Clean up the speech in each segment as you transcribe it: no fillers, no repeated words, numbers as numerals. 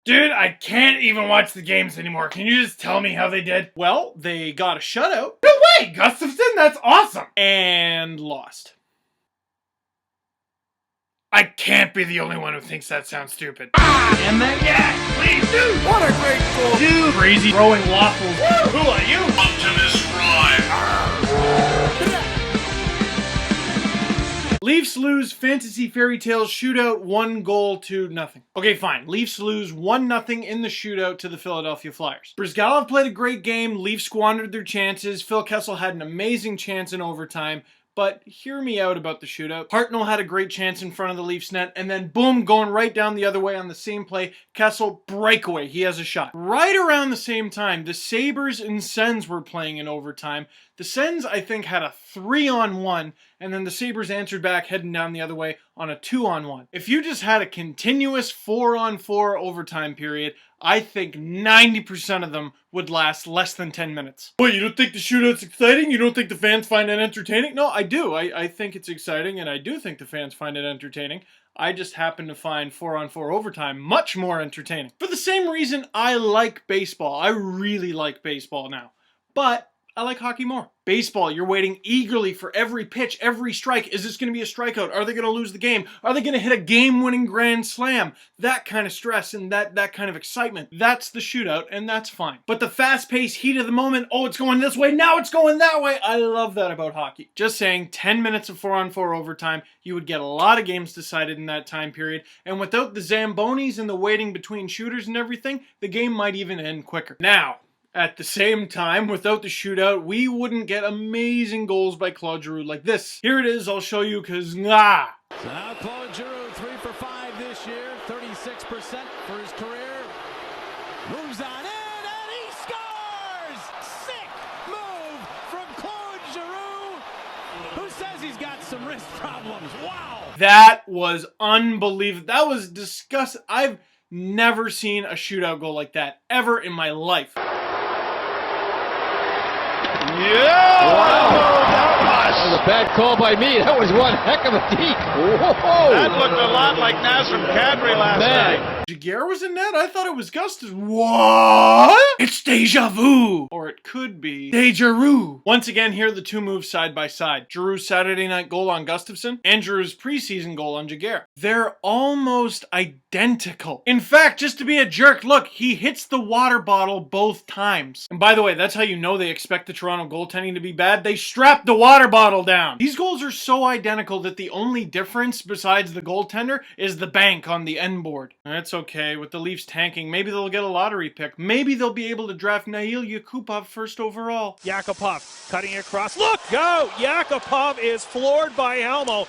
Dude, I can't even watch the games anymore. Can you just tell me how they did? Well, they got a shutout. No way! Gustafson, that's awesome! And lost. I can't be the only one who thinks that sounds stupid. And then, Yes, please, dude! what a great goal. Dude! Crazy throwing waffles. Woo! Who are you? Optimus Prime. Leafs lose Fantasy Fairy Tales shootout 1-0. Okay, fine. Leafs lose 1-0 in the shootout to the Philadelphia Flyers. Brizgalov played a great game. Leafs squandered their chances. Phil Kessel had an amazing chance in overtime. But hear me out about the shootout. Hartnell had a great chance in front of the Leafs net, and then boom, going right down the other way on the same play, Kessel, breakaway, he has a shot. Right around the same time, the Sabres and Sens were playing in overtime. The Sens, I think, had a 3-on-1, and then the Sabres answered back heading down the other way on a 2-on-1. If you just had a continuous 4-on-4 overtime period, I think 90% of them would last less than 10 minutes. What, you don't think the shootout's exciting? You don't think the fans find it entertaining? No, I do. I think it's exciting, and I do think the fans find it entertaining. I just happen to find 4-on-4 overtime much more entertaining. For the same reason I like baseball. I really like baseball now. But I like hockey more. Baseball, you're waiting eagerly for every pitch, every strike. Is this going to be a strikeout? Are they going to lose the game? Are they going to hit a game-winning grand slam? That kind of stress and that kind of excitement. That's the shootout, and that's fine. But the fast-paced heat of the moment, oh, it's going this way, now it's going that way. I love that about hockey. Just saying, 10 minutes of 4-on-4 overtime, you would get a lot of games decided in that time period. And without the Zambonis and the waiting between shooters and everything, the game might even end quicker. Now, at the same time, without the shootout, we wouldn't get amazing goals by Claude Giroux like this. Here it is, I'll show you, because So now Claude Giroux, 3 for 5 this year, 36% for his career. Moves on in, and he scores! Sick move from Claude Giroux, who says he's got some wrist problems. Wow! That was unbelievable. That was disgusting. I've never seen a shootout goal like that ever in my life. Yeah! Wow. That was a bad call by me. That was one heck of a deke. Whoa. That looked a lot like Nazem Kadri last night. Jaguar was in net? I thought it was Gustus. What? It's deja vu. Or it could be Giroux. Once again, here are the two moves side by side. Giroux's Saturday night goal on Gustafson and Giroux's preseason goal on Jaguar. They're almost identical. In fact, just to be a jerk, look, he hits the water bottle both times. And by the way, that's how you know they expect the Toronto goaltending to be bad. They strap the water bottle down. These goals are so identical that the only difference besides the goaltender is the bank on the end board. That's okay. With the Leafs tanking, maybe they'll get a lottery pick. Maybe they'll be able to draft Nail Yakupov first overall. Yakupov cutting across. Look! Go! Yakupov is floored by Helmo.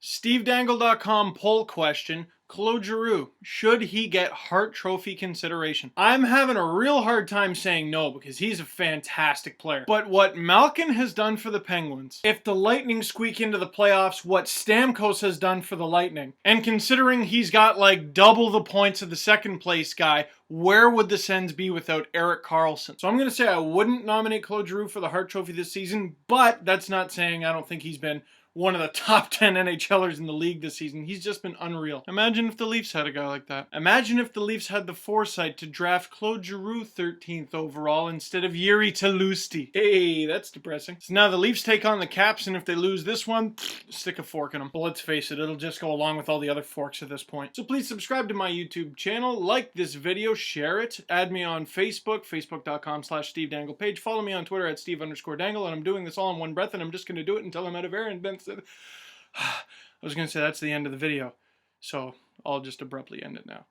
SteveDangle.com poll question. Claude Giroux, should he get Hart Trophy consideration? I'm having a real hard time saying no because he's a fantastic player. But what Malkin has done for the Penguins, if the Lightning squeak into the playoffs, what Stamkos has done for the Lightning, and considering he's got like double the points of the second place guy, where would the Sens be without Erik Karlsson? So I'm going to say I wouldn't nominate Claude Giroux for the Hart Trophy this season, but that's not saying I don't think he's been one of the top 10 NHLers in the league this season. He's just been unreal. Imagine if the Leafs had a guy like that. Imagine if the Leafs had the foresight to draft Claude Giroux 13th overall instead of Yuri Talusti. Hey, that's depressing. So now the Leafs take on the Caps, and if they lose this one, stick a fork in them. But let's face it, it'll just go along with all the other forks at this point. So please subscribe to my YouTube channel, like this video, share it, add me on Facebook, facebook.com/SteveDangle page, follow me on Twitter at Steve_Dangle, and I'm doing this all in one breath, and I'm just going to do it until I'm out of air, and then I was going to say that's the end of the video, so I'll just abruptly end it now.